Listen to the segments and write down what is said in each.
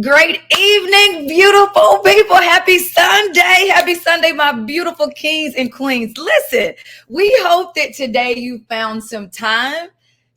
Great evening, beautiful people. Happy Sunday. Happy Sunday, my beautiful kings and queens. Listen, we hope that today you found some time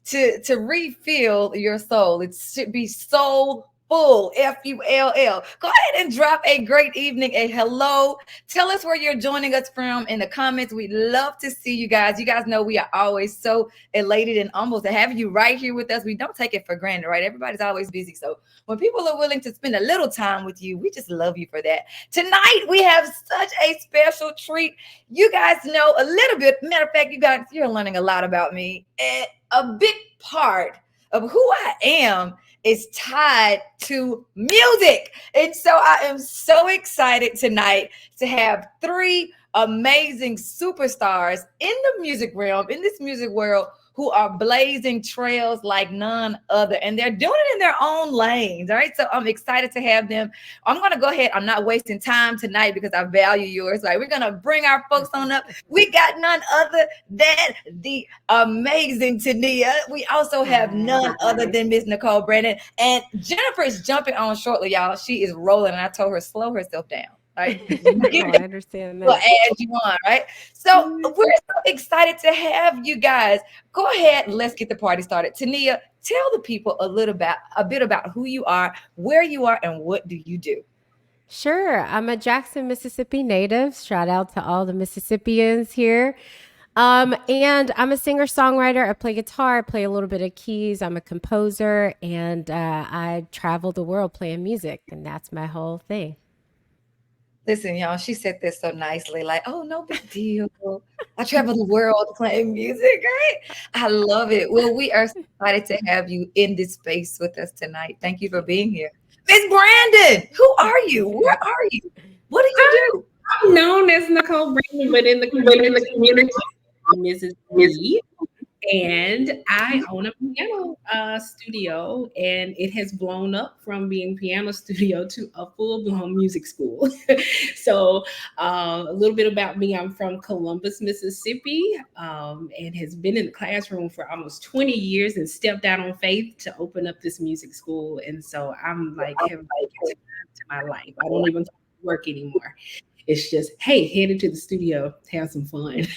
to refill your soul. It should be soul full, Full. Go ahead and drop a great evening, a hello. Tell us where you're joining us from in the comments. We'd love to see you guys. You guys know we are always so elated and humbled to have you right here with us. We don't take it for granted, right? Everybody's always busy. So when people are willing to spend a little time with you, we just love you for that. Tonight, we have such a special treat. You guys know a little bit. Matter of fact, you guys, you're learning a lot about me. And a big part of who I am is tied to music. And so I am so excited tonight to have three amazing superstars in the music realm, in this music world, who are blazing trails like none other. And they're doing it in their own lanes. All right. So I'm excited to have them. I'm going to go ahead. I'm not wasting time tonight because I value yours. Like, we're going to bring our folks on up. We got none other than the amazing Teneia. We also have none other than Miss Nicole Brandon. And Jennifer is jumping on shortly, y'all. She is rolling. And I told her, slow herself down. Right? I understand that. We'll add you on, right? So we're so excited to have you guys. Go ahead, let's get the party started. Teneia, tell the people a bit about who you are, where you are, and what do you do? Sure. I'm a Jackson, Mississippi native. Shout out to all the Mississippians here. And I'm a singer-songwriter. I play guitar, I play a little bit of keys. I'm a composer, and I travel the world playing music, and that's my whole thing. Listen, y'all, she said this so nicely, like, oh, no big deal. I travel the world playing music, right? I love it. Well, we are so excited to have you in this space with us tonight. Thank you for being here. Miss Brandon, who are you? Where are you? What do you do? I'm known as Nicole Brandon, but in the community, Mrs. B. And I own a piano studio, and it has blown up from being piano studio to a full-blown music school. So a little bit about me: I'm from Columbus, Mississippi, and has been in the classroom for almost 20 years, and stepped out on faith to open up this music school. And so I'm like having to my life. I don't even work anymore. It's just, hey, head into the studio, have some fun.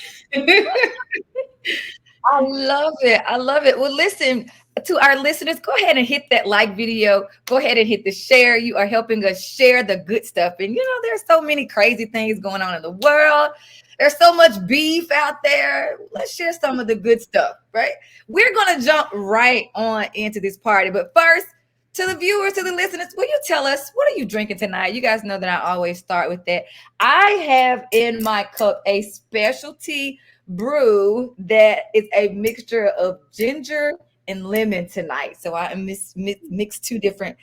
I love it. I love it. Well, listen, to our listeners, go ahead and hit that like video. Go ahead and hit the share. You are helping us share the good stuff. And, there's so many crazy things going on in the world. There's so much beef out there. Let's share some of the good stuff, right? We're going to jump right on into this party. But first, to the viewers, to the listeners, will you tell us, what are you drinking tonight? You guys know that I always start with that. I have in my cup a specialty brew that is a mixture of ginger and lemon tonight. So I mix two different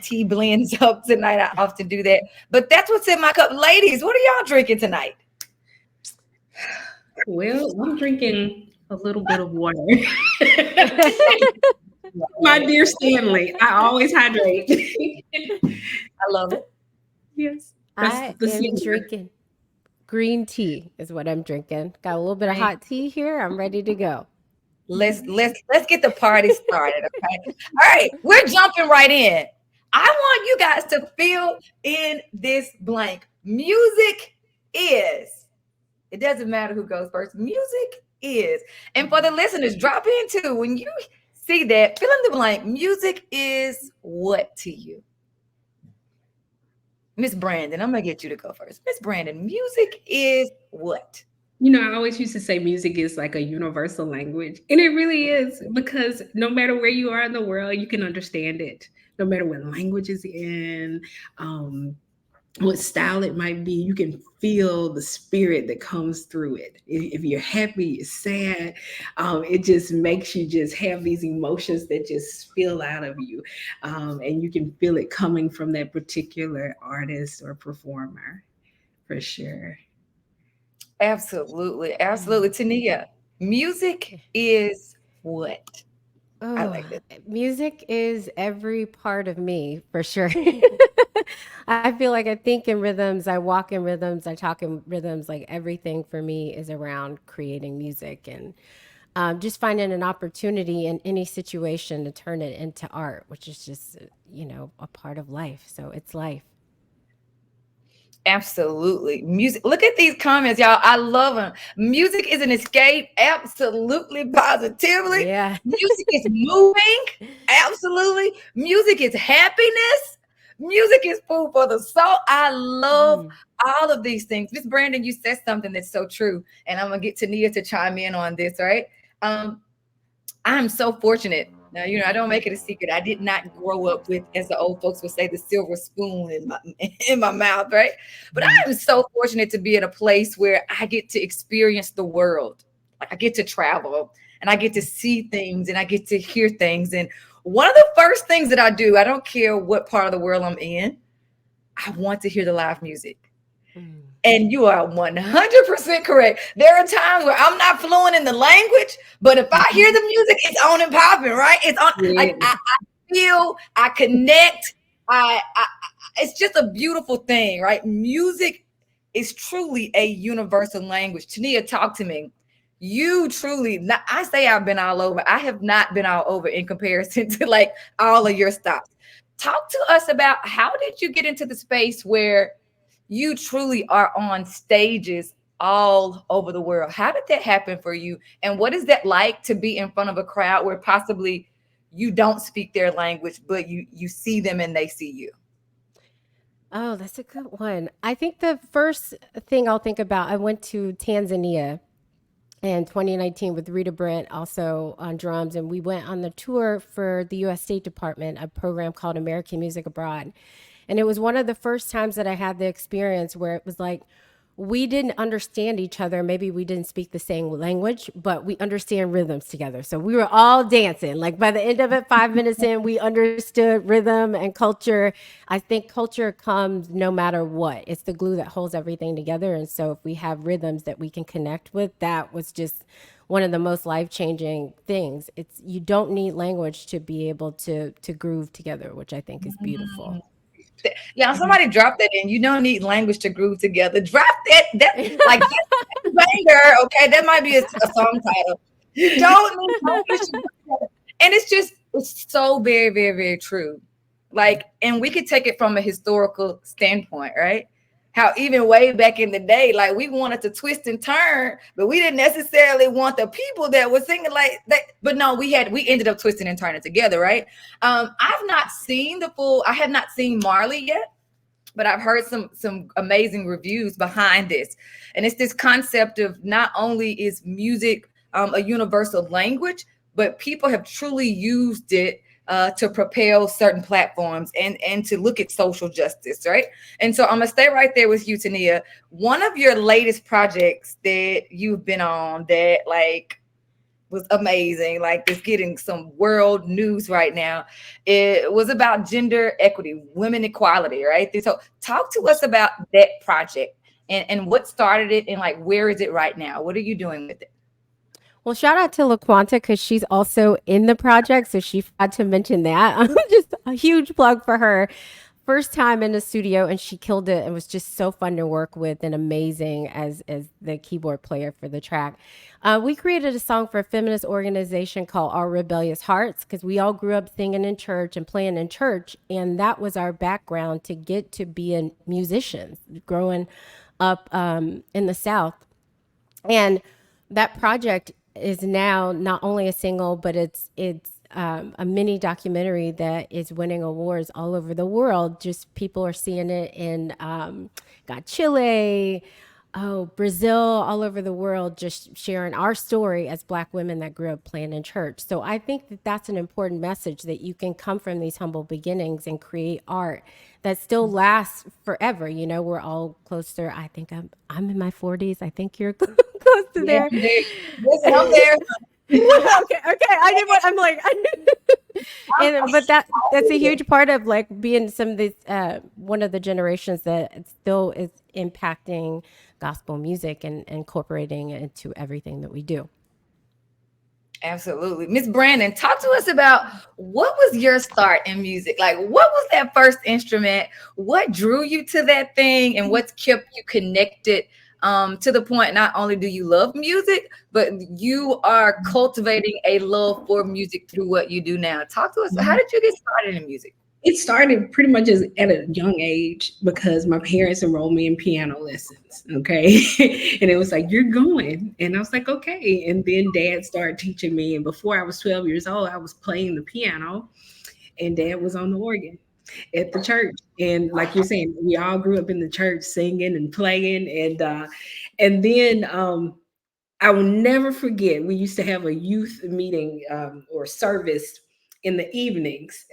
tea blends up tonight. I often do that. But that's what's in my cup. Ladies, what are y'all drinking tonight? Well, I'm drinking a little bit of water. My dear Stanley, I always hydrate. I love it. Yes. I am drinking green tea is what I'm drinking. Got a little bit of hot tea here. I'm ready to go. Let's get the party started. Okay. All right. We're jumping right in. I want you guys to fill in this blank. Music is. It doesn't matter who goes first. Music is. And for the listeners, drop in too. When you see that, fill in the blank. Music is what to you? Miss Brandon, I'm going to get you to go first. Miss Brandon, music is what? I always used to say music is like a universal language. And it really is, because no matter where you are in the world, you can understand it. No matter what language it's in, what style it might be, you can feel the spirit that comes through it. If you're happy, you're sad, it just makes you just have these emotions that just spill out of you. And you can feel it coming from that particular artist or performer, for sure. Absolutely. Absolutely. Teneia, music is what? Oh, I like that. Music is every part of me, for sure. I feel like I think in rhythms, I walk in rhythms, I talk in rhythms. Like, everything for me is around creating music. And just finding an opportunity in any situation to turn it into art, which is just, a part of life. So it's life. Absolutely. Music. Look at these comments, y'all. I love them. Music is an escape. Absolutely. Positively. Yeah. Music is moving. Absolutely. Music is happiness. Music is food for the soul. I love all of these things. Miss Brandon, you said something that's so true. And I'm going to get Teneia to chime in on this, right? I'm so fortunate. Now, I don't make it a secret. I did not grow up with, as the old folks would say, the silver spoon in my mouth, right? But I am so fortunate to be in a place where I get to experience the world. Like I get to travel and I get to see things and I get to hear things. And one of the first things that I do, I don't care what part of the world I'm in, I want to hear the live music. And you are 100% correct. There are times where I'm not fluent in the language, but if I hear the music, it's on and popping, right? It's on. Like I feel, I connect. It's just a beautiful thing, right? Music is truly a universal language. Teneia, talk to me. You truly, I say I've been all over. I have not been all over in comparison to like all of your stops. Talk to us about how did you get into the space where you truly are on stages all over the world. How did that happen for you? And what is that like to be in front of a crowd where possibly you don't speak their language, but you see them and they see you? Oh, that's a good one. I think the first thing I'll think about, I went to Tanzania in 2019 with Rita Brent, also on drums, and we went on the tour for the U.S. State Department, a program called American Music Abroad. And it was one of the first times that I had the experience where it was like, we didn't understand each other. Maybe we didn't speak the same language, but we understand rhythms together. So we were all dancing. Like by the end of it, 5 minutes in, we understood rhythm and culture. I think culture comes no matter what. It's the glue that holds everything together. And so if we have rhythms that we can connect with, that was just one of the most life-changing things. You don't need language to be able to groove together, which I think is beautiful. Yeah, somebody drop that in. You don't need language to groove together. Drop that. Like that's banger. Okay, that might be a song title. You don't need language to groove together. And it's so very, very, very true. Like, and we could take it from a historical standpoint, right? How even way back in the day, like we wanted to twist and turn, but we didn't necessarily want the people that were singing like that. But no, we ended up twisting and turning together, right? I have not seen Marley yet, but I've heard some amazing reviews behind this. And it's this concept of not only is music a universal language, but people have truly used it to propel certain platforms and to look at social justice, right? And so I'm gonna stay right there with you, Teneia. One of your latest projects that you've been on that like was amazing, like it's getting some world news right now. It was about gender equity, women equality, right? So talk to us about that project and what started it and like where is it right now? What are you doing with it? Well, shout out to LaQuanta because she's also in the project. So she had to mention that. Just a huge plug for her. First time in the studio and she killed it. It was just so fun to work with and amazing as the keyboard player for the track. We created a song for a feminist organization called Our Rebellious Hearts because we all grew up singing in church and playing in church. And that was our background to get to being musicians growing up in the South. And that project is now not only a single, but it's a mini documentary that is winning awards all over the world. Just people are seeing it in got Chile, Brazil, all over the world, just sharing our story as Black women that grew up playing in church. So I think that that's an important message, that you can come from these humble beginnings and create art that still lasts forever. You know, we're all closer. I think I'm in my 40s. I think you're close to there. Listen, I'm there. okay. I'm like, but that's a huge part of like being some of these one of the generations that still is impacting gospel music and incorporating it into everything that we do. Absolutely. Miss Brandon, talk to us about what was your start in music? Like, what was that first instrument? What drew you to that thing? And what's kept you connected to the point not only do you love music, but you are cultivating a love for music through what you do now. Talk to us. How did you get started in music? It started pretty much as at a young age because my parents enrolled me in piano lessons. Okay. And it was like, you're going. And I was like, okay. And then dad started teaching me. And before I was 12 years old, I was playing the piano and dad was on the organ at the church. And like you're saying, we all grew up in the church singing and playing. And then I will never forget, we used to have a youth meeting or service in the evenings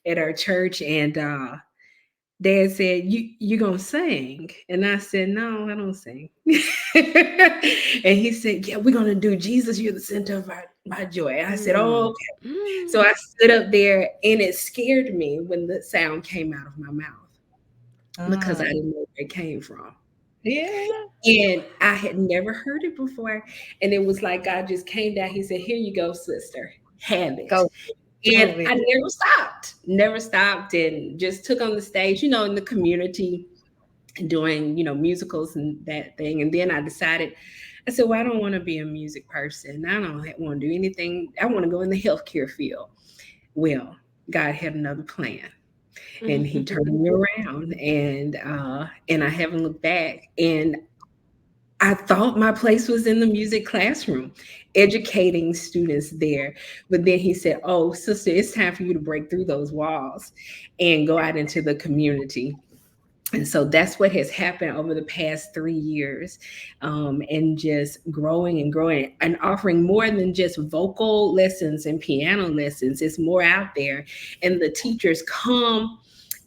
at our church. And dad said, you gonna sing? And I said, no, I don't sing. And he said, yeah, we're gonna do Jesus, you're the center of my joy. And I said, oh, okay. So I stood up there and it scared me when the sound came out of my mouth because I didn't know where it came from. Yeah. And I had never heard it before. And it was like God just came down. He said, here you go, sister. Have it. Go. And I never stopped and just took on the stage, in the community doing, musicals and that thing. And then I decided, I said, well, I don't want to be a music person. I don't want to do anything. I want to go in the healthcare field. Well, God had another plan. And he turned me around and I haven't looked back. And I thought my place was in the music classroom, educating students there. But then he said, oh, sister, it's time for you to break through those walls and go out into the community. And so that's what has happened over the past 3 years, and just growing and offering more than just vocal lessons and piano lessons. It's more out there. And the teachers come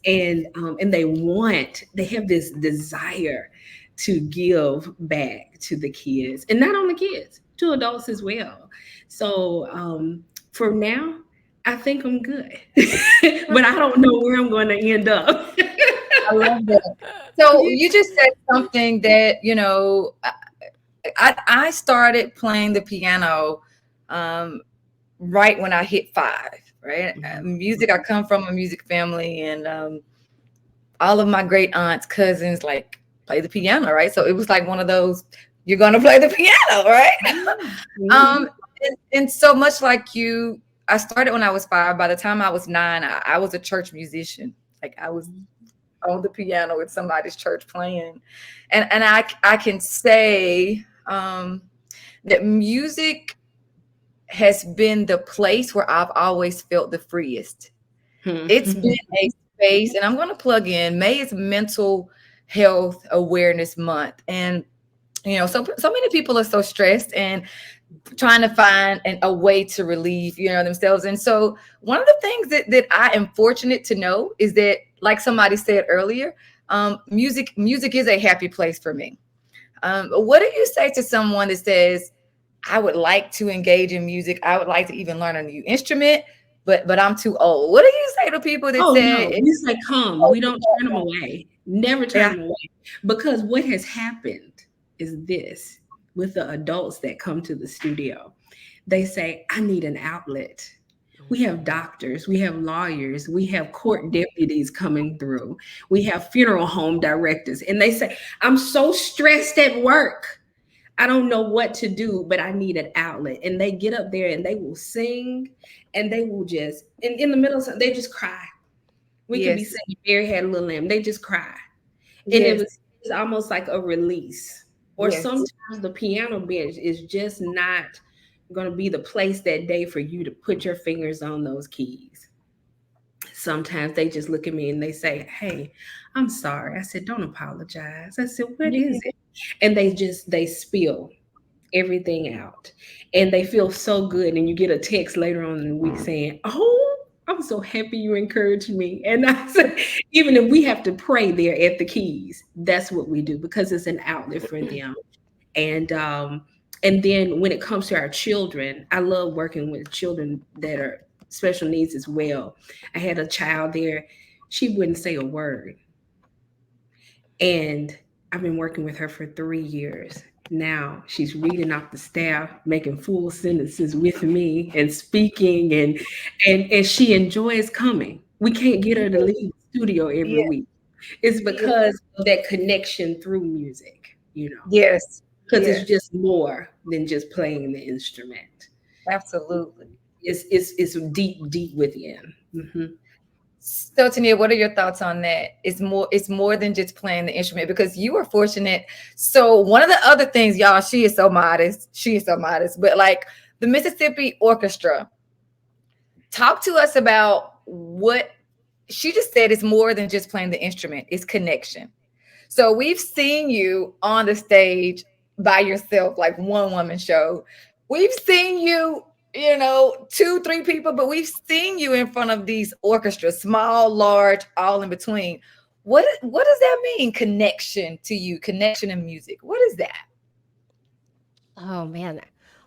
and they have this desire to give back to the kids, and not only kids, to adults as well. So for now, I think I'm good, but I don't know where I'm going to end up. I love that. So you just said something that, I started playing the piano right when I hit 5, right? Music, I come from a music family, and all of my great aunts, cousins, like, play the piano, right? So it was like one of those, you're going to play the piano, right? And so much like you, I started when I was 5. By the time I was 9, I was a church musician. Like, I was on the piano at somebody's church playing. And I can say that music has been the place where I've always felt the freest. It's been a space, and I'm going to plug in, May is Mental Health Awareness Month. And, so many people are so stressed and trying to find a way to relieve, themselves. And so one of the things that I am fortunate to know is that, like somebody said earlier, music is a happy place for me. What do you say to someone that says, I would like to engage in music, I would like to even learn a new instrument, but I'm too old? What do you say to people that say, no, it's like, come, we don't turn them away. Never turn them away. Because what has happened is this, with the adults that come to the studio, they say, I need an outlet. We have doctors, we have lawyers, we have court deputies coming through, we have funeral home directors, and they say, I'm so stressed at work, I don't know what to do, but I need an outlet. And they get up there and they will sing, and they will just, in the middle of something, they just cry. We could be singing Mary Had a Little Lamb, they just cry. And it was almost like a release. Or sometimes the piano bench is just not going to be the place that day for you to put your fingers on those keys. Sometimes they just look at me and they say, hey, I'm sorry. I said, don't apologize. I said, what is it? And they spill everything out, and they feel so good. And you get a text later on in the week saying, oh, I'm so happy you encouraged me. And I said, even if we have to pray there at the keys, that's what we do, because it's an outlet for them. And then when it comes to our children, I love working with children that are special needs as well. I had a child there, she wouldn't say a word. And I've been working with her for 3 years. Now she's reading off the staff, making full sentences with me and speaking, and she enjoys coming. We can't get her to leave the studio every week. It's because of that connection through music. Yes. because Yes. it's just more than just playing the instrument. Absolutely. It's deep within. So Tania, what are your thoughts on that? It's more than just playing the instrument, because you were fortunate. So one of the other things, y'all, she is so modest. She is so modest. But like the Mississippi Orchestra, talk to us about what she just said. It's more than just playing the instrument, it's connection. So we've seen you on the stage by yourself, like one woman show. We've seen you, two, three people, but we've seen you in front of these orchestras, small, large, all in between. What does that mean? Connection to you, connection in music. What is that? Oh man.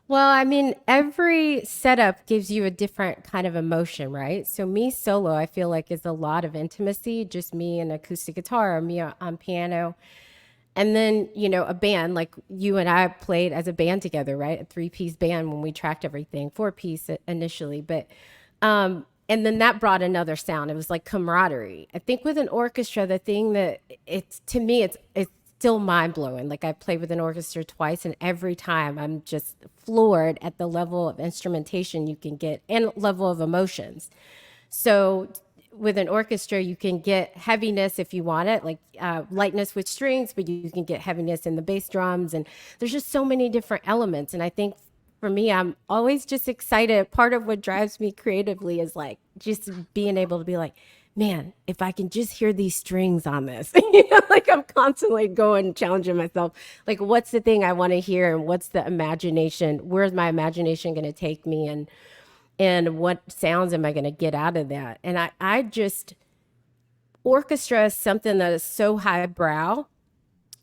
Well, I mean, every setup gives you a different kind of emotion, right? So me solo, I feel like is a lot of intimacy, just me and acoustic guitar or me on piano. And then, a band like you and I played as a band together, right? A three-piece band when we tracked everything, four-piece initially, but and then that brought another sound. It was like camaraderie. I think with an orchestra, the thing that it's to me, it's still mind blowing. Like I played with an orchestra twice, and every time I'm just floored at the level of instrumentation you can get and level of emotions. So with an orchestra, you can get heaviness if you want it, like lightness with strings, but you can get heaviness in the bass drums. And there's just so many different elements. And I think for me, I'm always just excited. Part of what drives me creatively is like just being able to be like, man, if I can just hear these strings on this, like I'm constantly going, challenging myself. Like, what's the thing I want to hear? And what's the imagination? Where's my imagination going to take me? And what sounds am I going to get out of that? And I just, orchestra is something that is so highbrow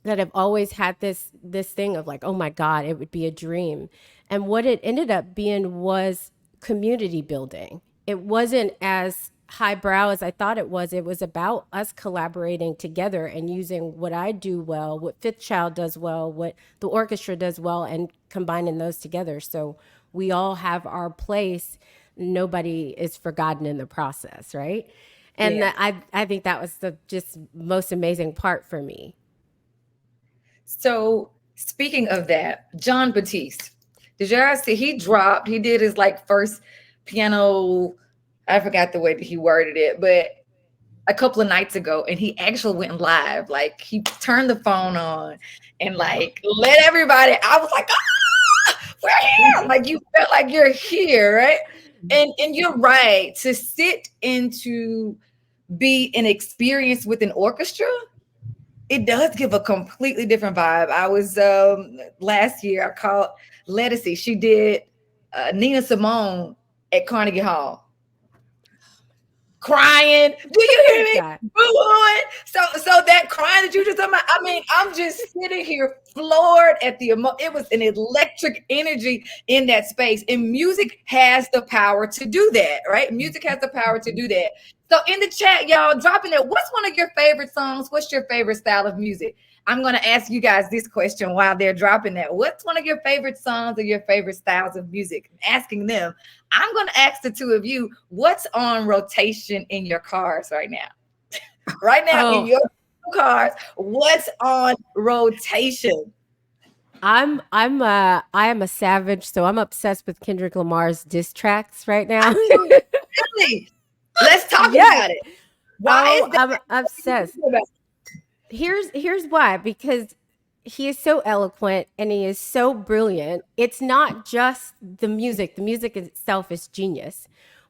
that I've always had this thing of like, oh my God, it would be a dream. And what it ended up being was community building. It wasn't as highbrow as I thought it was. It was about us collaborating together and using what I do well, what Fifth Child does well, what the orchestra does well, and combining those together. So we all have our place. Nobody is forgotten in the process, right? And Yeah. I think that was the just most amazing part for me. So speaking of that, John Batiste, did you ever see he did his like first piano, I forgot the way that he worded it, but a couple of nights ago, and he actually went live. Like he turned the phone on and like let everybody. I was like, we're here. Like you felt like you're here, right? And you're right. To sit and to be an experience with an orchestra, it does give a completely different vibe. I was last year, I called Lettucey. She did Nina Simone at Carnegie Hall. Crying. Do you hear me? God. Boo-hooing. So that crying that you just talking about, I mean, I'm just sitting here floored at it was an electric energy in that space. And music has the power to do that, right? Music has the power to do that. So in the chat, y'all, dropping it. What's one of your favorite songs? What's your favorite style of music? I'm going to ask you guys this question while they're dropping that. What's one of your favorite songs or your favorite styles of music? I'm asking them. I'm going to ask the two of you, what's on rotation in your cars right now? Right now in your cars, what's on rotation? I am a savage, so I'm obsessed with Kendrick Lamar's diss tracks right now. Really? Let's talk about it. Why is that? I'm obsessed. Here's why, because he is so eloquent and he is so brilliant. It's not just the music. The music itself is genius.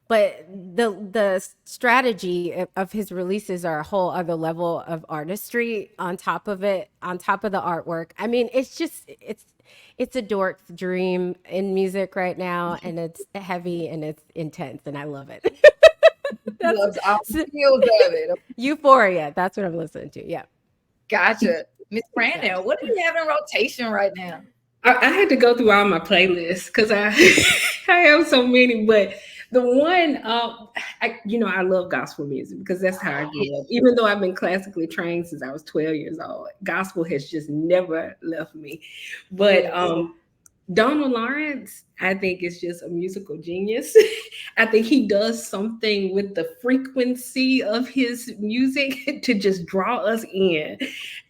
But the strategy of his releases are a whole other level of artistry on top of it, on top of the artwork. I mean, it's a dork's dream in music right now, and it's heavy and it's intense, and I love it. Loves all the feels of it. Euphoria. That's what I'm listening to. Yeah. Gotcha. Miss Brandon, what do you have in rotation right now? I had to go through all my playlists because I I have so many, but the one I love gospel music because that's how I grew up. Even though I've been classically trained since I was 12 years old, gospel has just never left me. But Donald Lawrence, I think, is just a musical genius. I think he does something with the frequency of his music to just draw us in.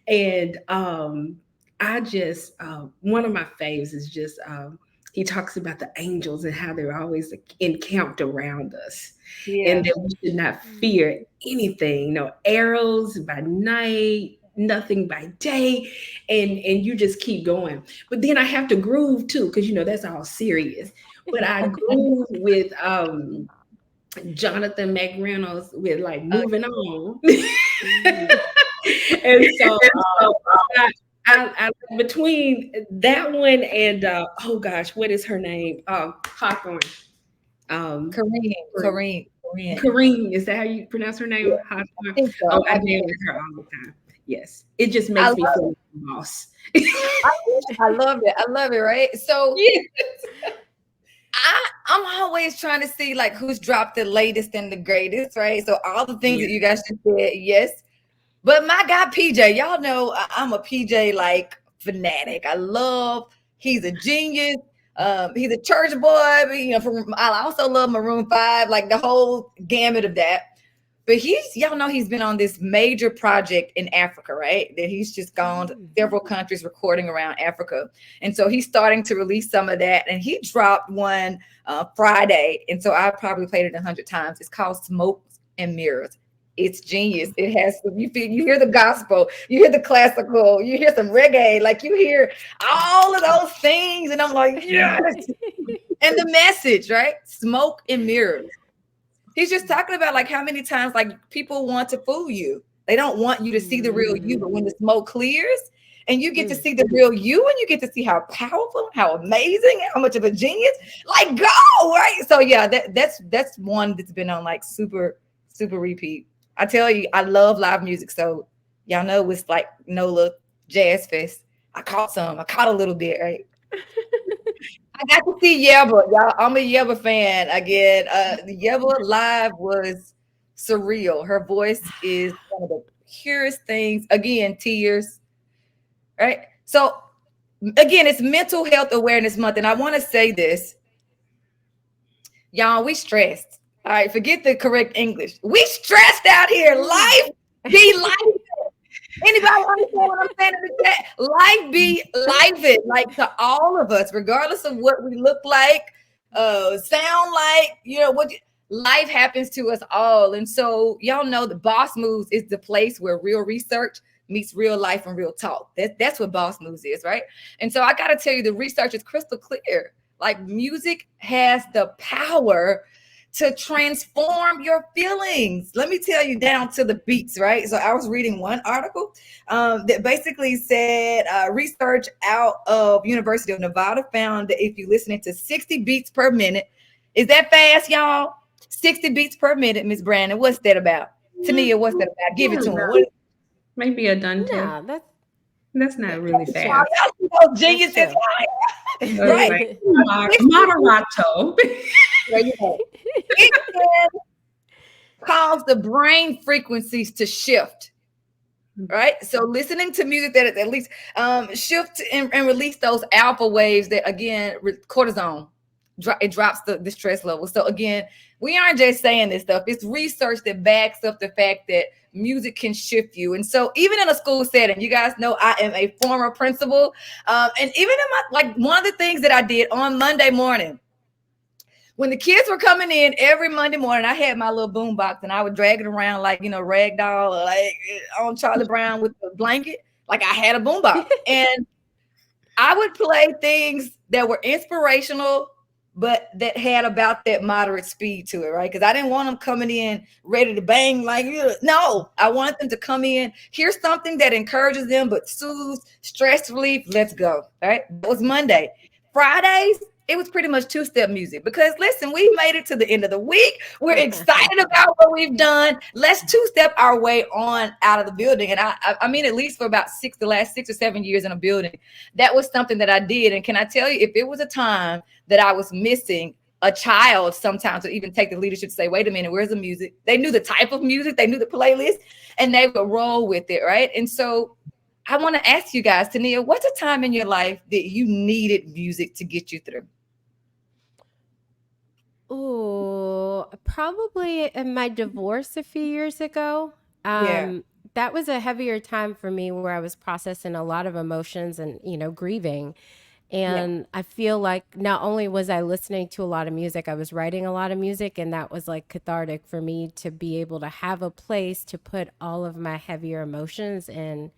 And I just one of my faves is just he talks about the angels and how they're always encamped around us, and Yeah. that we should not fear anything. No arrows by night, nothing by day, and you just keep going. But then I have to groove too, because that's all serious. But I groove with Jonathan McReynolds with like moving on. And so I between that one and oh gosh, what is her name? Hawthorne. Um, Kareem. Kareem, is that how you pronounce her Yeah, name? I Hawthorne. think so. Oh, I named her all the time. Yes, it just I makes me love feel like a boss. I love it. I love it, right? So Yeah. I'm always trying to see like who's dropped the latest and the greatest, right? So all the things Yeah. that you guys just said, yes. But my guy PJ, y'all know I'm a PJ like fanatic. He's a genius. He's a church boy. But, I also love Maroon 5, like the whole gamut of that. But y'all know he's been on this major project in Africa, right? That he's just gone to several countries recording around Africa. And so he's starting to release some of that. And he dropped one Friday. And so I probably played it 100 times. It's called Smoke and Mirrors. It's genius. It has you hear the gospel, you hear the classical, you hear some reggae, like you hear all of those things, and I'm like, yes. And the message, right? Smoke and mirrors. He's just talking about like how many times like people want to fool you. They don't want you to see the real you, but when the smoke clears and you get to see the real you and you get to see how powerful, how amazing, how much of a genius, like go, right? So yeah, that's one that's been on like super, super repeat. I tell you, I love live music. So y'all know it's like NOLA Jazz Fest. I caught a little bit, right? I got to see Yeba, y'all. I'm a Yeba fan again. The Yeba live was surreal. Her voice is one of the purest things. Again, tears, right? So again, it's Mental Health Awareness Month, and I want to say this, y'all. We stressed. All right, forget the correct English. We stressed out here. Life be life. Anybody understand what I'm saying in the chat? Life be life it, like to all of us, regardless of what we look like, sound like, what life happens to us all. And so y'all know the Boss Moves is the place where real research meets real life and real talk. That's what Boss Moves is, right? And so I gotta tell you, the research is crystal clear. Like music has the power to transform your feelings. Let me tell you down to the beats, right? So I was reading one article that basically said research out of University of Nevada found that if you're listening to 60 beats per minute, is that fast, y'all? 60 beats per minute, Miss Brandon. What's that about? Tania, what's that about? Give it to him. Maybe a Dante. No, That's not really that's true. fast. Y'all see those That's geniuses, true. right? Like moderato. It can cause the brain frequencies to shift, right? So listening to music that at least shift and release those alpha waves that again cortisone, it drops the stress level. So again, we aren't just saying this stuff. It's research that backs up the fact that music can shift you. And so even in a school setting, you guys know I am a former principal, and even in my, like, one of the things that I did on Monday morning, when the kids were coming in every Monday morning, I had my little boom box and I would drag it around like, rag doll, or like on Charlie Brown with the blanket. Like I had a boom box and I would play things that were inspirational, but that had about that moderate speed to it, right? Because I didn't want them coming in ready to bang like, no, I wanted them to come in, hear something that encourages them, but soothes, stress relief. Let's go. All right. That was Monday. Fridays, it was pretty much two-step music because listen, we made it to the end of the week. We're excited about what we've done. Let's two-step our way on out of the building. And I mean, at least for about the last 6 or 7 years in a building, that was something that I did. And can I tell you, if it was a time that I was missing a child sometimes to even take the leadership to say, wait a minute, where's the music? They knew the type of music, they knew the playlist, and they would roll with it, right? And so I want to ask you guys, Tania, what's a time in your life that you needed music to get you through? Ooh, probably in my divorce a few years ago. Yeah. that was a heavier time for me where I was processing a lot of emotions and, grieving. And I feel like not only was I listening to a lot of music, I was writing a lot of music, and that was like cathartic for me to be able to have a place to put all of my heavier emotions and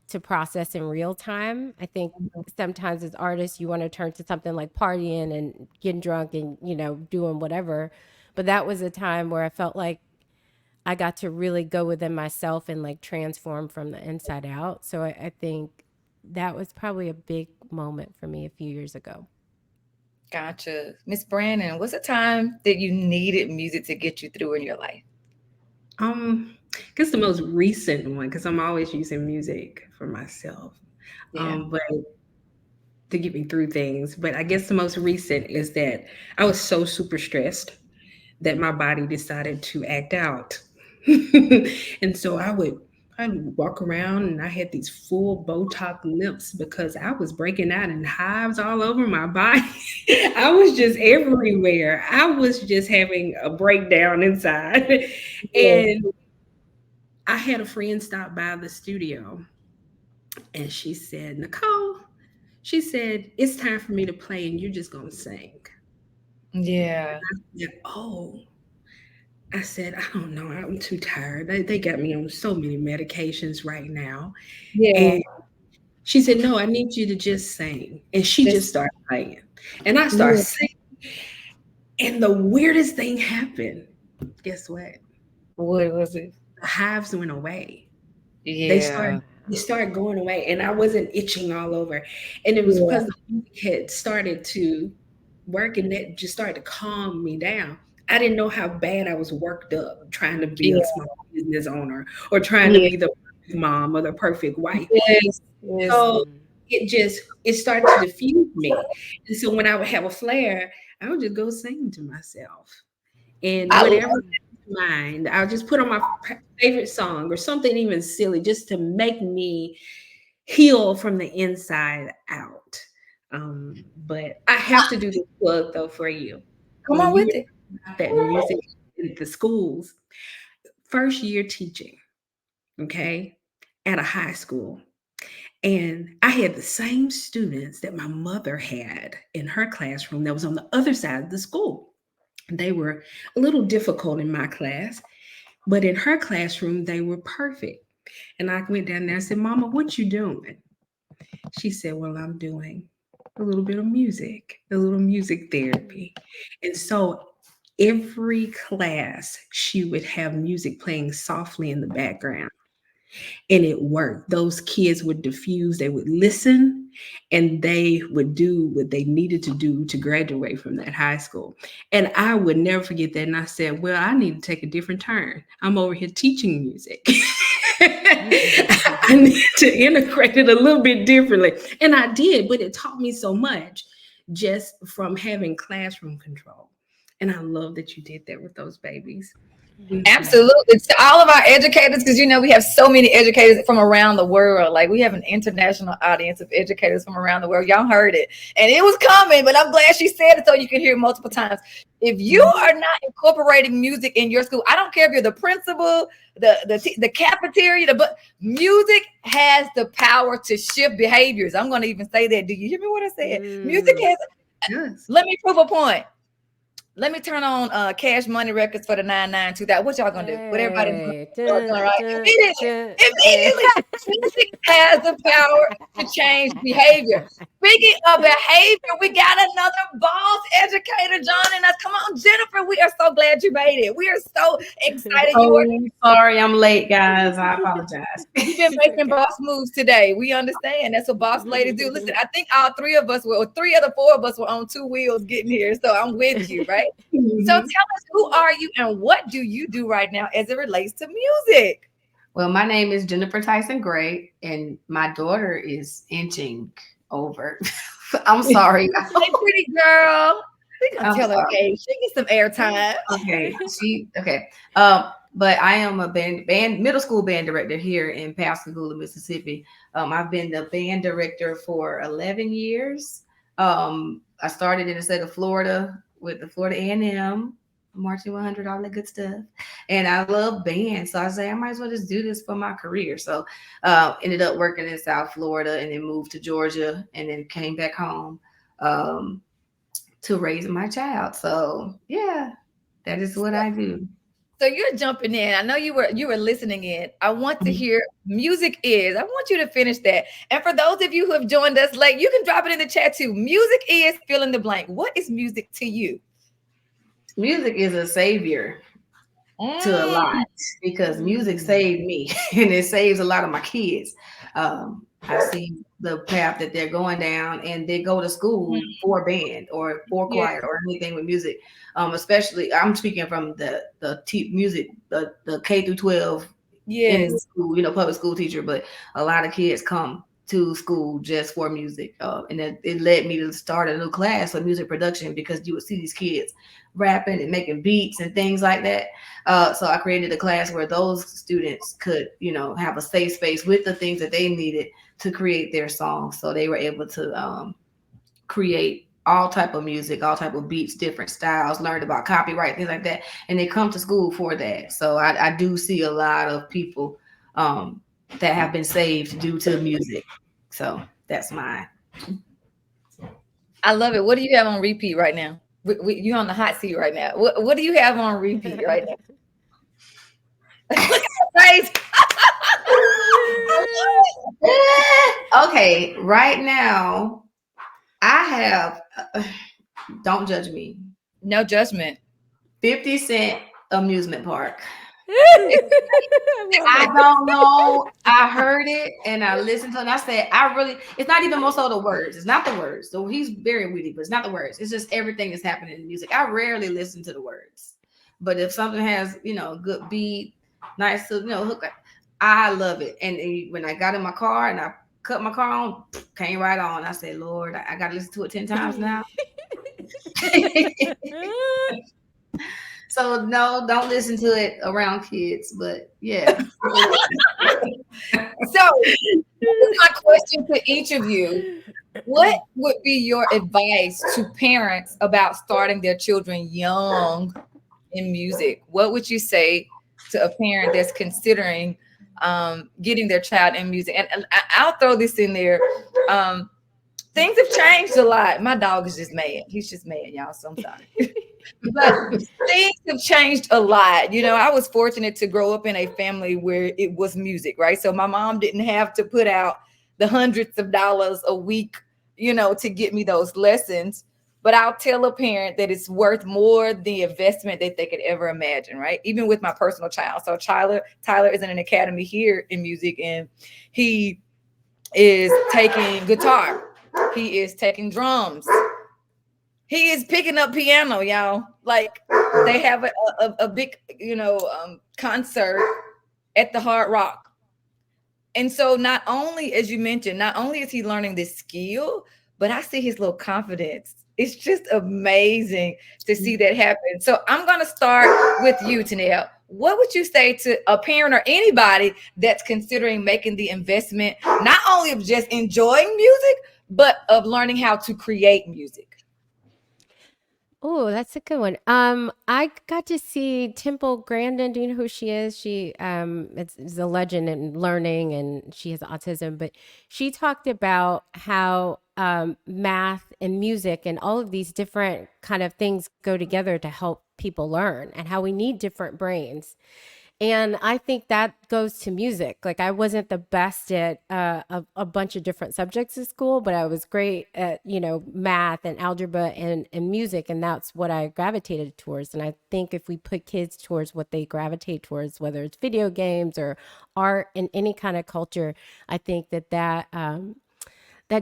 to process in real time. I think sometimes as artists, you want to turn to something like partying and getting drunk and, doing whatever. But that was a time where I felt like I got to really go within myself and like transform from the inside out. So I think that was probably a big moment for me a few years ago. Gotcha. Miss Brandon, what's a time that you needed music to get you through in your life? I guess the most recent one, because I'm always using music for myself, Yeah. but to get me through things. But I guess the most recent is that I was so super stressed that my body decided to act out. And so I'd walk around and I had these full Botox lips because I was breaking out in hives all over my body. I was just everywhere. I was just having a breakdown inside. Yeah. And I had a friend stop by the studio and she said, Nicole, she said, it's time for me to play and you're just going to sing. Yeah. Yeah. Oh, I said, I don't know. I'm too tired. They got me on so many medications right now. Yeah. And she said, no, I need you to just sing. And she just This, started playing. And I started yeah. singing. And the weirdest thing happened. Guess what? What was it? The hives went away. They started Yeah. they started going away. And I wasn't itching all over. And it was Yeah. because the music had started to work and that just started to calm me down. I didn't know how bad I was worked up trying to be Yeah. a small business owner or trying to Yeah. be the perfect mom or the perfect wife. Yes. Yes. So it started to diffuse me. And so when I would have a flare, I would just go sing to myself. And I love whatever mind, I'll just put on my favorite song or something even silly just to make me heal from the inside out. But I have to do this plug though for you. come When on you with it. were about that music in the schools, first year teaching, okay, at a high school. And I had the same students that my mother had in her classroom that was on the other side of the school. They were a little difficult in my class, but in her classroom, they were perfect. And I went down there and said, Mama, what you doing? She said, well, I'm doing a little bit of music, a little music therapy. And so every class, she would have music playing softly in the background. And it worked. Those kids would diffuse, they would listen, and they would do what they needed to do to graduate from that high school. And I would never forget that. And I said, well, I need to take a different turn. I'm over here teaching music. I need to integrate it a little bit differently. And I did, but it taught me so much just from having classroom control. And I love that you did that with those babies. Absolutely. To all of our educators, because we have so many educators from around the world. Like we have an international audience of educators from around the world. Y'all heard it. And it was coming, but I'm glad she said it so you can hear it multiple times. If you are not incorporating music in your school, I don't care if you're the principal, the cafeteria, but music has the power to shift behaviors. I'm going to even say that. Do you hear me what I said? Music has, Yes. let me prove a point. Let me turn on Cash Money Records for the 992. What y'all gonna do? What everybody's doing, right? Immediately, music has the power to change behavior. Speaking of behavior, we got another boss educator joining us. Come on, Jennifer. We are so glad you made it. We are so excited you are. Sorry, I'm late, guys. I apologize. You've been making boss moves today. We understand. That's what boss ladies do. Listen, I think all three of us were, or three of the four of us were on two wheels getting here. So I'm with you, right? So tell us, who are you and what do you do right now as it relates to music? Well, my name is Jennifer Tyson Gray, and my daughter is inching over. I'm sorry. Hey, pretty girl. We gonna I'm tell her, sorry. hey, she gets some airtime. Okay. But I am a middle school band director here in Pascagoula, Mississippi. I've been the band director for 11 years. I started in the state of Florida with the Florida A&M. marching 100, all that good stuff. And I love band. So I say, I might as well just do this for my career. So ended up working in South Florida and then moved to Georgia and then came back home to raise my child. So yeah, that is what I do. So you're jumping in. I know you were listening in. I want to hear music is. I want you to finish that. And for those of you who have joined us late, you can drop it in the chat too. Music is fill in the blank. What is music to you? Music is a savior to a lot because music saved me and it saves a lot of my kids. I see the path that they're going down and they go to school for band or for choir or anything with music. Especially I'm speaking from the music, the K through 12 in school, public school teacher, but a lot of kids come to school just for music. And it led me to start a new class of music production because you would see these kids rapping and making beats and things like that. So I created a class where those students could, have a safe space with the things that they needed to create their songs. So they were able to create all type of music, all type of beats, different styles, learned about copyright, things like that. And they come to school for that. So I do see a lot of people that have been saved due to music. So that's mine. I love it. What do you have on repeat right now? You're on the hot seat right now. What do you have on repeat right now? Look at Okay, right now I have don't judge me. No judgment. 50 Cent Amusement Park. I don't know. I heard it and I listened to it and I said, it's not even most of the words. It's not the words. So he's very witty, but it's not the words. It's just everything that's happening in music. I rarely listen to the words. But if something has, good beat, nice, hook, I love it. And when I got in my car and I cut my car on, came right on. I said, Lord, I got to listen to it 10 times now. So no, don't listen to it around kids, but yeah. So my question to each of you, what would be your advice to parents about starting their children young in music? What would you say to a parent that's considering getting their child in music? And I'll throw this in there. Things have changed a lot. My dog is just mad. He's just mad, y'all. So I'm sorry. But things have changed a lot. I was fortunate to grow up in a family where it was music, right? So my mom didn't have to put out the hundreds of dollars a week, to get me those lessons. But I'll tell a parent that it's worth more the investment that they could ever imagine, right? Even with my personal child. So Tyler is in an academy here in music, and he is taking guitar. He is taking drums. He is picking up piano, y'all. Like they have a big, concert at the Hard Rock. And so not only, as you mentioned, not only is he learning this skill, but I see his little confidence. It's just amazing to see that happen. So I'm going to start with you, Teneia. What would you say to a parent or anybody that's considering making the investment, not only of just enjoying music, but of learning how to create music? Oh, that's a good one. I got to see Temple Grandin. Do you know who she is? She is a legend in learning, and she has autism. But she talked about how math and music and all of these different kind of things go together to help people learn, and how we need different brains. And I think that goes to music. Like I wasn't the best at a bunch of different subjects at school, but I was great at, math and algebra and music. And that's what I gravitated towards. And I think if we put kids towards what they gravitate towards, whether it's video games or art in any kind of culture, I think that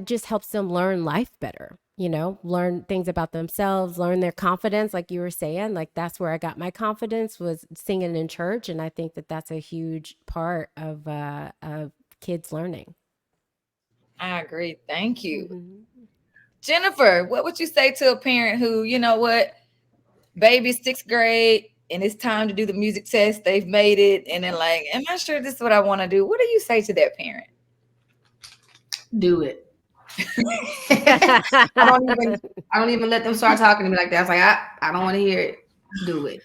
just helps them learn life better. Learn things about themselves, learn their confidence. Like you were saying, like that's where I got my confidence, was singing in church. And I think that that's a huge part of kids learning. I agree. Thank you. Mm-hmm. Jennifer, what would you say to a parent who, baby's 6th grade and it's time to do the music test, they've made it, and they're like, am I sure this is what I want to do? What do you say to that parent? Do it. I don't even let them start talking to me like that. I was like, I don't want to hear it. do it.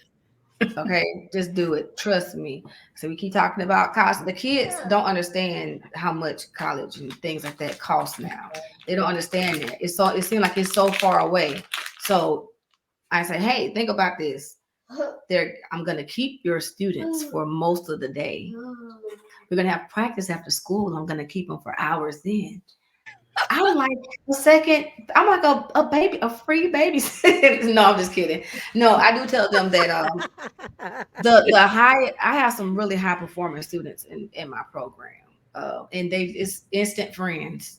Okay, just do it. Trust me. So we keep talking about cost. The kids don't understand how much college and things like that cost now. They don't understand that. It seems like it's so far away. So I say, hey, think about this. I'm gonna keep your students for most of the day. We're gonna have practice after school. I'm gonna keep them for hours then. I'm like a second, I'm like a baby, a free babysitter. No, I'm just kidding. No, I do tell them that the high I have some really high performing students in my program. And it's instant friends.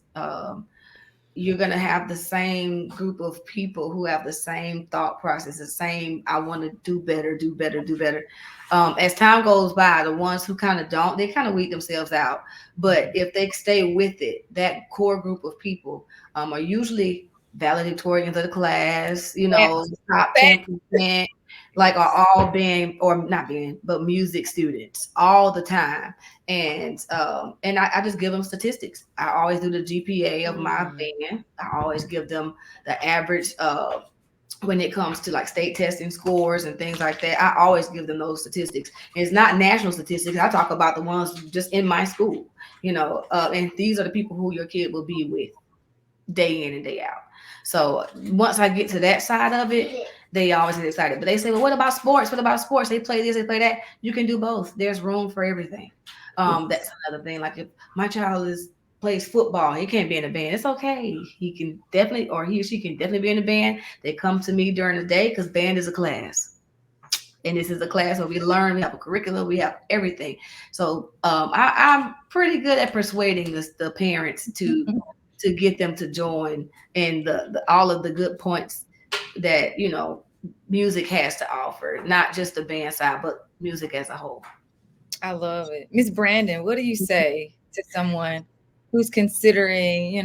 You're going to have the same group of people who have the same thought process, the same, I want to do better, do better, do better. As time goes by, the ones who kind of don't, they kind of weed themselves out. But if they stay with it, that core group of people are usually valedictorians of the class, top 10%, like are all being, or not being, but music students all the time. And I just give them statistics. I always do the GPA of my band. I always give them the average when it comes to like state testing scores and things like that. I always give them those statistics. And it's not national statistics. I talk about the ones just in my school, and these are the people who your kid will be with day in and day out. So once I get to that side of it, they always get excited. But they say, well, what about sports? What about sports? They play this, they play that. You can do both. There's room for everything. That's another thing. Like if my child plays football, he can't be in a band. It's okay. He can definitely, or he or she can definitely be in a band. They come to me during the day because band is a class. And this is a class where we learn, we have a curriculum, we have everything. So I'm pretty good at persuading the parents to get them to join, and the all of the good points that music has to offer, not just the band side, but music as a whole. I love it. Miss Brandon, what do you say to someone who's considering,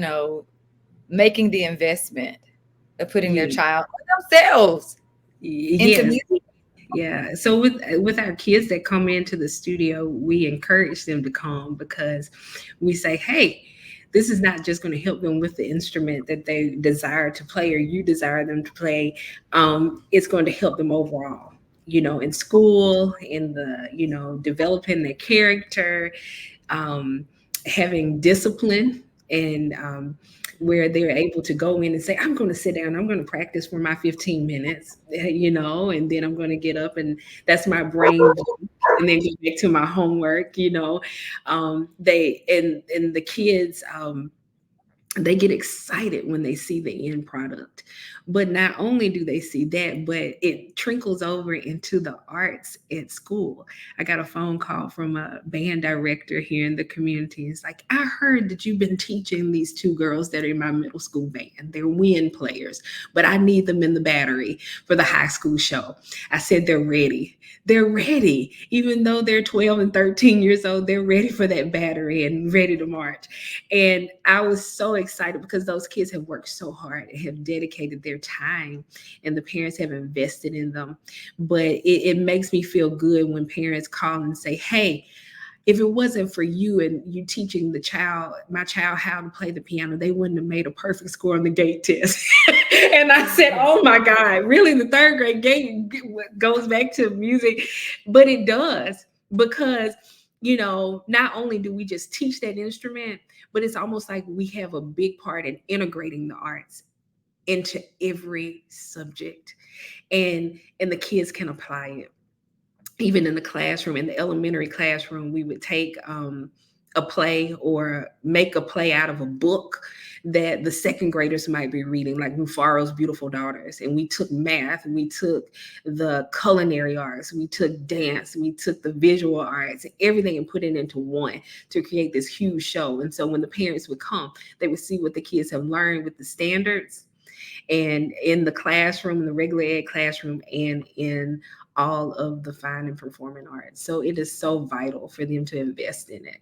making the investment of putting their child themselves into music? Yeah. So with our kids that come into the studio, we encourage them to come because we say, hey, this is not just going to help them with the instrument that they desire to play or you desire them to play. It's going to help them overall, in school, in the, developing their character, having discipline, and where they're able to go in and say, I'm going to sit down, I'm going to practice for my 15 minutes, and then I'm going to get up and that's my brain. And then go back to my homework, they and the kids, they get excited when they see the end product. But not only do they see that, but it trickles over into the arts at school. I got a phone call from a band director here in the community. It's like, I heard that you've been teaching these two girls that are in my middle school band. They're wind players, but I need them in the battery for the high school show. I said, they're ready. They're ready. Even though they're 12 and 13 years old, they're ready for that battery and ready to march. And I was so excited because those kids have worked so hard and have dedicated their time, and the parents have invested in them. But it makes me feel good when parents call and say, hey, if it wasn't for you and you teaching my child how to play the piano, they wouldn't have made a perfect score on the gate test. And I said, oh my God, really? The third grade gate goes back to music, but it does because, not only do we just teach that instrument, but it's almost like we have a big part in integrating the arts into every subject, and the kids can apply it. Even in the classroom, in the elementary classroom, we would take a play or make a play out of a book that the second graders might be reading, like Mufaro's Beautiful Daughters. And we took math, we took the culinary arts, we took dance, we took the visual arts, everything, and put it into one to create this huge show. And so when the parents would come, they would see what the kids have learned with the standards and in the classroom, in the regular ed classroom, and in all of the fine and performing arts. So it is so vital for them to invest in it.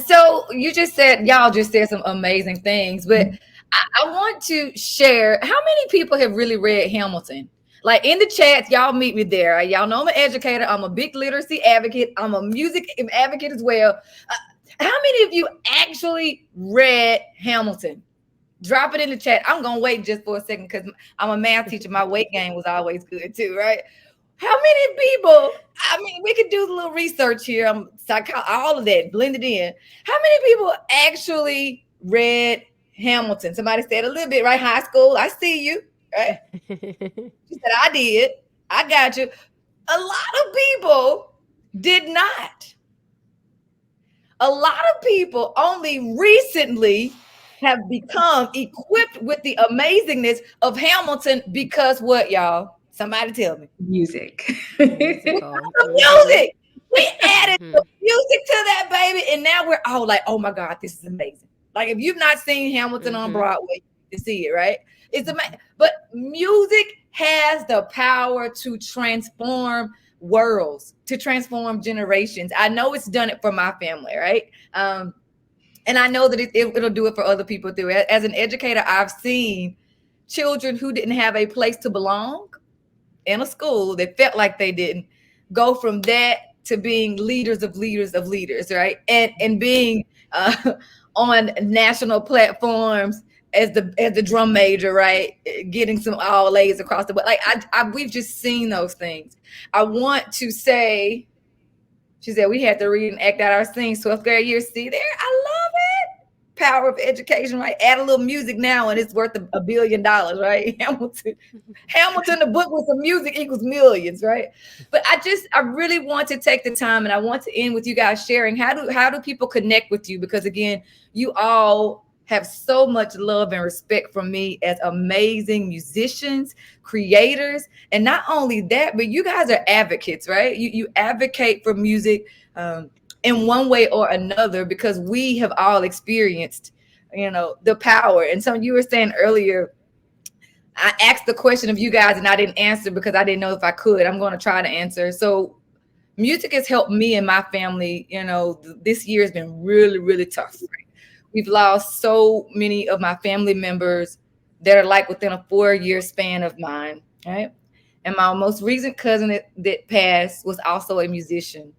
So y'all just said some amazing things, but I want to share, how many people have really read Hamilton? Like in the chats, y'all meet me there. Y'all know I'm an educator. I'm a big literacy advocate. I'm a music advocate as well. How many of you actually read Hamilton? Drop it in the chat. I'm gonna wait just for a second because I'm a math teacher. My weight gain was always good too, right? How many people? I mean, we could do a little research here. All of that blended in. How many people actually read Hamilton? Somebody said a little bit, right? High school. I see you, right? She said, I did. I got you. A lot of people did not. A lot of people only recently have become equipped with the amazingness of Hamilton because what, y'all? Somebody tell me. Music. Music. We added the music to that baby, and now we're all like, oh my God, this is amazing. Like if you've not seen Hamilton on Broadway, you see it, right? It's amazing. But music has the power to transform worlds, to transform generations. I know it's done it for my family, right? And I know that it'll do it for other people too. As an educator, I've seen children who didn't have a place to belong in a school that felt like they didn't go from that to being leaders of leaders of leaders, right? And being on national platforms as the drum major, right? Getting some all A's across the board. Like we've just seen those things. I want to say, she said we had to read and act out our scenes 12th grade year. See there? I love it. Power of education, right? Add a little music now and it's worth $1 billion, right? Hamilton, the book with some music equals millions, right? But I really want to take the time and I want to end with you guys sharing how do people connect with you? Because again, you all have so much love and respect from me as amazing musicians, creators, and not only that, but you guys are advocates, right? You advocate for music in one way or another because we have all experienced, the power. And so you were saying earlier, I asked the question of you guys and I didn't answer because I didn't know if I could. I'm going to try to answer. So music has helped me and my family. This year has been really, really tough. Right? We've lost so many of my family members that are like within a 4-year span of mine. Right. And my most recent cousin that passed was also a musician.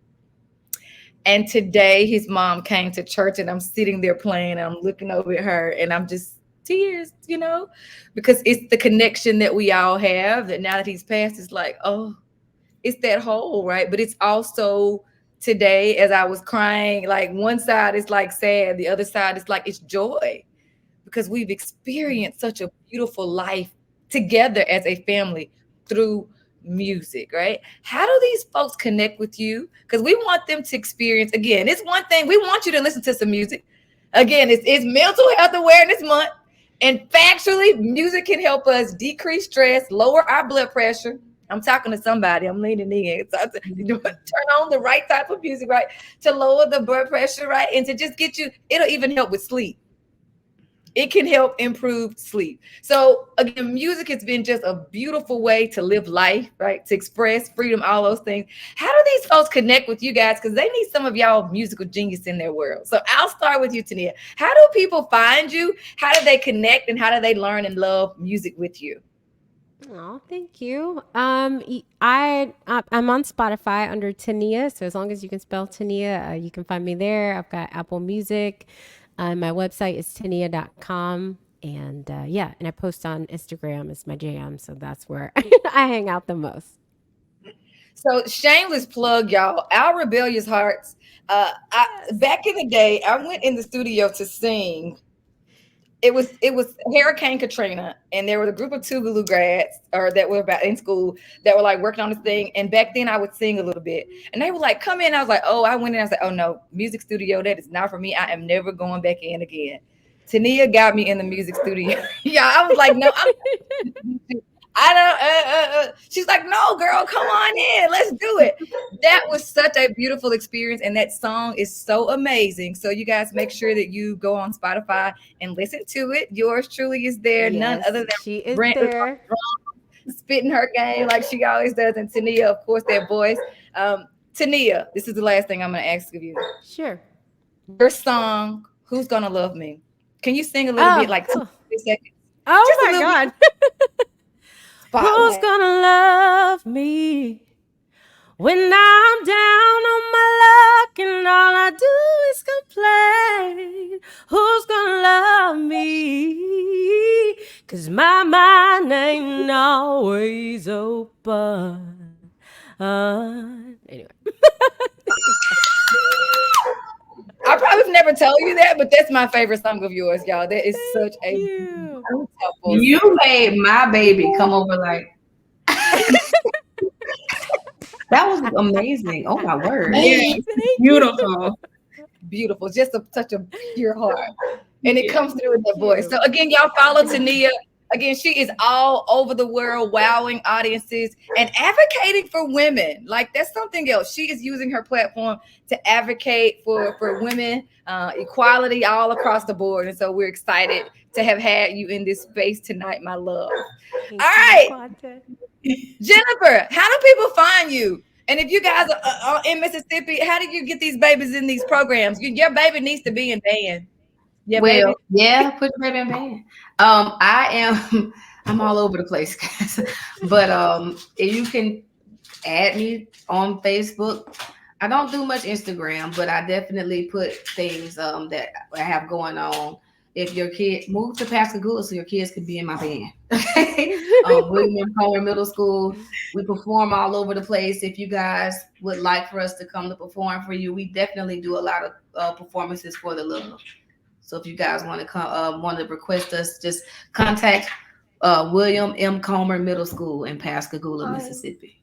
And today his mom came to church and I'm sitting there playing and I'm looking over at her and I'm just tears, because it's the connection that we all have that now that he's passed, it's like, oh, it's that hole, right? But it's also today as I was crying, like one side is like sad, the other side is like it's joy because we've experienced such a beautiful life together as a family through music, right? How do these folks connect with you? Because we want them to experience, again, it's one thing, we want you to listen to some music. Again, it's Mental Health Awareness Month. And factually, music can help us decrease stress, lower our blood pressure. I'm talking to somebody. I'm leaning in. So turn on the right type of music, right? To lower the blood pressure, right? And to just get you, it'll even help with sleep. It can help improve sleep. So again, music has been just a beautiful way to live life, right? To express freedom, all those things. How do these folks connect with you guys? Because they need some of y'all musical genius in their world. So I'll start with you, Teneia. How do people find you? How do they connect? And how do they learn and love music with you? Oh, thank you. I'm on Spotify under Teneia. So as long as you can spell Teneia, you can find me there. I've got Apple Music. My website is teneia.com. And and I post on Instagram is my jam. So that's where I hang out the most. So shameless plug, y'all. Our Rebellious Hearts. Back in the day, I went in the studio to sing. It was Hurricane Katrina, and there was a group of Tougaloo grads that were about in school that were like working on this thing. And back then I would sing a little bit and they were like, come in. I was like, oh, I went in. I was like, oh no, music studio. That is not for me. I am never going back in again. Teneia got me in the music studio. Yeah. I was like, no, I don't, she's like, no, girl, come on in. Let's do it. That was such a beautiful experience. And that song is so amazing. So you guys make sure that you go on Spotify and listen to it. Yours truly is there. Yes, none other than she is there. Spitting her game like she always does. And Teneia, of course, that voice. Teneia, this is the last thing I'm going to ask of you. Sure. Your song, Who's Gonna Love Me? Can you sing a little bit, like 2 seconds? Oh, just my God. Who's gonna love me when I'm down on my luck and all I do is complain? Who's gonna love me 'cause my mind ain't always open. Anyway. I probably never told you that, but that's my favorite song of yours, y'all. That is such a you. beautiful You song. made my baby come over like that was amazing. Oh my word. Yes, beautiful. Beautiful, just such a pure heart, and it Yeah. comes through in that voice. you. So again, y'all follow Teneia. Again, she is all over the world, wowing audiences and advocating for women. Like that's something else. She is using her platform to advocate for women, equality all across the board. And so we're excited to have had you in this space tonight, my love. Thank All you, right, Quanta. Jennifer, how do people find you? And if you guys are in Mississippi, how do you get these babies in these programs? Your baby needs to be in band. Yeah, Well, baby. yeah, put your baby in band. I am I'm all over the place, guys. But you can add me on Facebook. I don't do much Instagram, but I definitely put things that I have going on. If your kid move to Pascagoula so your kids can be in my band. Okay. William Conway Middle School. We perform all over the place. If you guys would like for us to come to perform for you, we definitely do a lot of performances for the love. So if you guys want to come, want to request us, just contact William M. Comer Middle School in Pascagoula, Mississippi.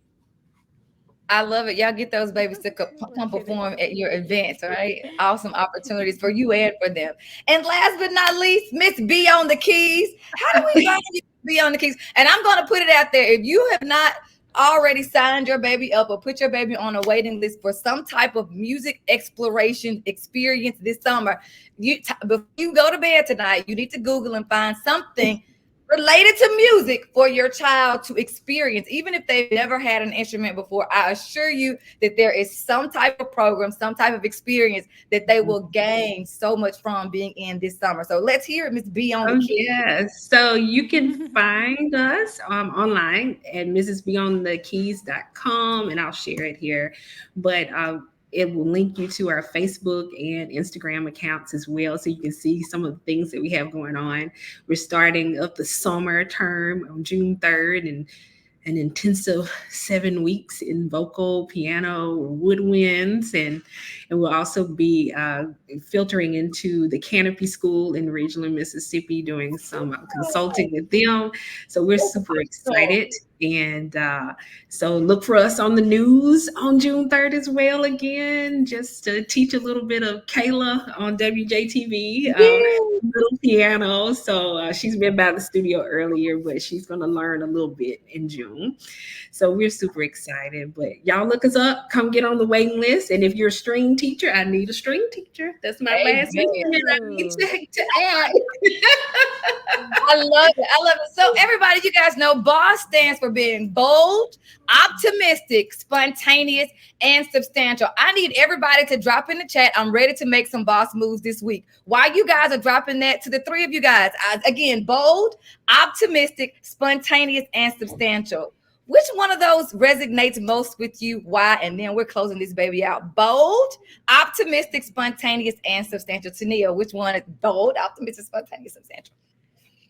I love it. Y'all get those babies to come perform at your events, all right? Awesome opportunities for you and for them. And last but not least, Miss B on the keys. How do we find you, B on the keys? And I'm going to put it out there. If you have not already signed your baby up or put your baby on a waiting list for some type of music exploration experience this summer, before you go to bed tonight, you need to Google and find something related to music for your child to experience, even if they've never had an instrument before. I assure you that there is some type of program, some type of experience that they will gain so much from being in this summer. So let's hear it, Miss B on the keys. Yes. So you can find us online at mrsbeyondthekeys.com, and I'll share it here. But it will link you to our Facebook and Instagram accounts as well, so you can see some of the things that we have going on. We're starting up the summer term on June 3rd, and an intensive 7 weeks in vocal, piano, woodwinds, and we'll also be filtering into the Canopy School in Ridgeland, Mississippi, doing some consulting with them. So we're super excited. And so look for us on the news on June 3rd as well, again, just to teach a little bit of Kayla on WJTV, little piano. So she's been by the studio earlier, but she's going to learn a little bit in June. So we're super excited. But y'all look us up, come get on the waiting list. And if you're a string teacher, I need a string teacher. That's my last instrument I need to add. I love it. I love it. So everybody, you guys know BOSS stands for being bold, optimistic, spontaneous, and substantial. I need everybody to drop in the chat. I'm ready to make some boss moves this week. While you guys are dropping that, to the three of you guys, again, bold, optimistic, spontaneous, and substantial. Which one of those resonates most with you? Why? And then we're closing this baby out. Bold, optimistic, spontaneous, and substantial. Teneia, which one is bold, optimistic, spontaneous, substantial?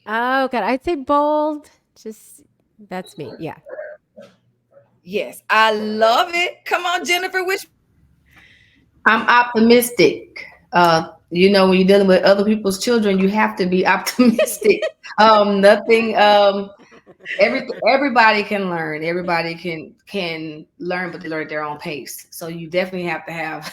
Oh, God. I'd say bold. Just, that's me. Yeah. Yes, I love it. Come on, Jennifer. Which? I'm optimistic. When you're dealing with other people's children, you have to be optimistic. Nothing. Everybody can learn. Everybody can learn, but they learn at their own pace. So you definitely have to have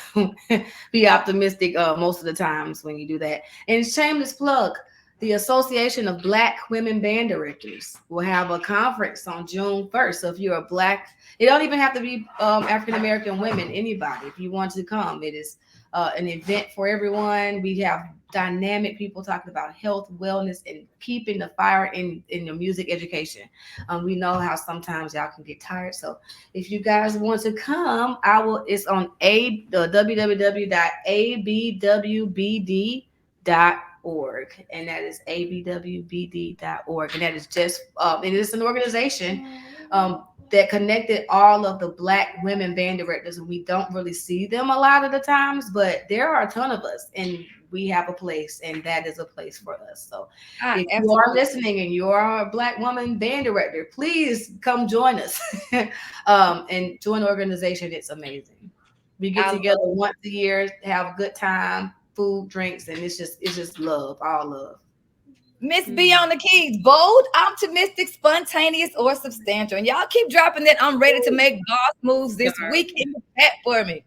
be optimistic most of the times when you do that. And shameless plug. The Association of Black Women Band Directors will have a conference on June 1st. So if you're a Black, it don't even have to be African-American women, anybody. If you want to come, it is an event for everyone. We have dynamic people talking about health, wellness, and keeping the fire in your music education. We know how sometimes y'all can get tired. So if you guys want to come, it's on www.abwbd.org, and that is abwbd.org, and that is just it is an organization that connected all of the Black women band directors, and we don't really see them a lot of the times, but there are a ton of us, and we have a place, and that is a place for us. So if you are listening and you are a Black woman band director, please come join us and join the organization. It's amazing. We get together once a year, have a good time, food, drinks, and it's just love, all love. Miss B on the keys, bold, optimistic, spontaneous, or substantial. And y'all keep dropping that. I'm ready to make boss moves this week in the chat for me.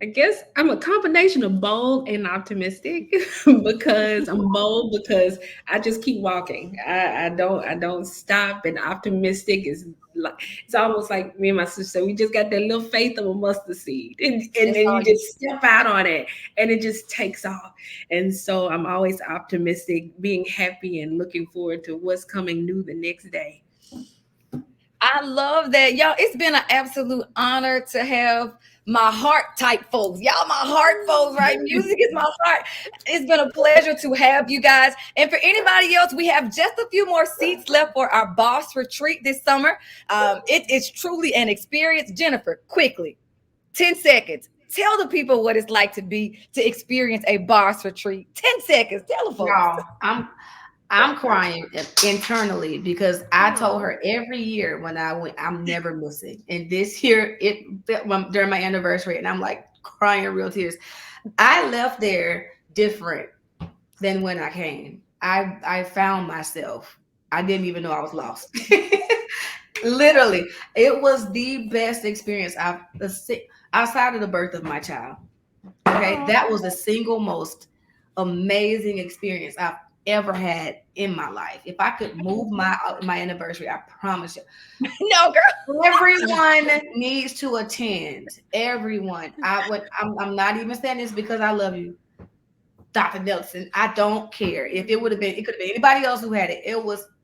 I guess I'm a combination of bold and optimistic because I'm bold because I just keep walking. I don't stop, and optimistic is like, it's almost like me and my sister. We just got that little faith of a mustard seed, and then you just step out on it, and it just takes off. And so I'm always optimistic, being happy, and looking forward to what's coming new the next day. I love that, y'all. It's been an absolute honor to have my heart type folks. Y'all, my heart folks, right? Music is my heart. It's been a pleasure to have you guys. And for anybody else, we have just a few more seats left for our boss retreat this summer. It is truly an experience. Jennifer, quickly, 10 seconds. Tell the people what it's like to experience a boss retreat. 10 seconds. Tell the folks. Y'all, I'm crying internally because I told her every year when I went, I'm never missing. And this year, during my anniversary, and I'm like crying real tears. I left there different than when I came. I found myself. I didn't even know I was lost. Literally, it was the best experience outside of the birth of my child. Okay, that was the single most amazing experience I've ever had in my life. If I could move my anniversary, I promise you. No, girl. Everyone needs to attend. Everyone. I'm not even saying this because I love you, Dr. Nelson. I don't care. If it could have been anybody else who had it.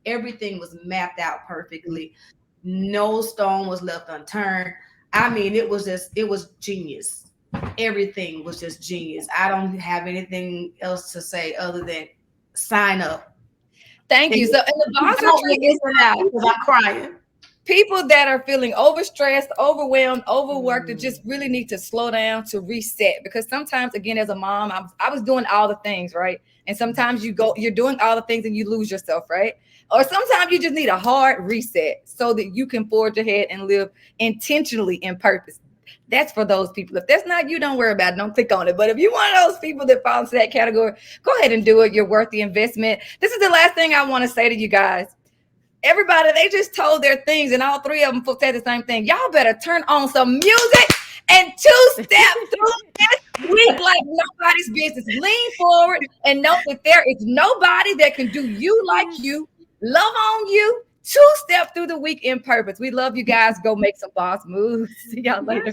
Everything was mapped out perfectly. No stone was left unturned. I mean, it was genius. Everything was just genius. I don't have anything else to say other than sign up. Thank you. So, in the boss retreat is now because I'm crying. People that are feeling overstressed, overwhelmed, overworked, that just really need to slow down to reset. Because sometimes, again, as a mom, I was doing all the things, right? And sometimes you're doing all the things and you lose yourself, right? Or sometimes you just need a hard reset so that you can forge ahead and live intentionally in purpose. That's for those people. If that's not you, don't worry about it. Don't click on it. But if you're one of those people that fall into that category, go ahead and do it. You're worth the investment. This is the last thing I want to say to you guys. Everybody, they just told their things, and all three of them said the same thing. Y'all better turn on some music and two-step through this week like nobody's business. Lean forward and know that there is nobody that can do you like you, love on you, two-step through the week in purpose. We love you guys. Go make some boss moves. See y'all later.